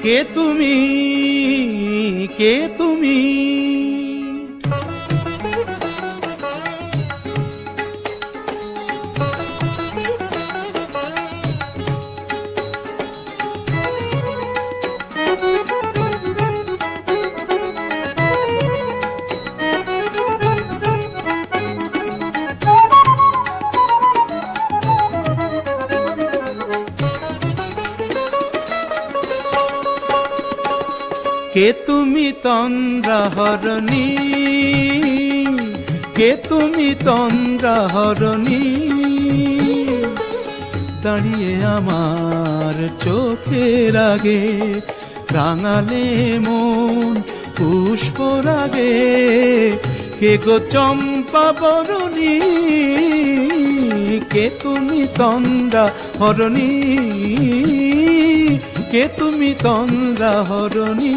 কে তুমি, কে তুমি? কে তুমি তন্দ্রাহরণী, কে তুমি তন্দ্রাহরণী? দাঁড়িয়ে আমার চোখের আগে রাঙালে মন পুষ্পরাগে। কে গো চম্পা বরণী, কে তুমি তন্দ্রাহরণী, কে তুমি তন্দ্রাহরণী?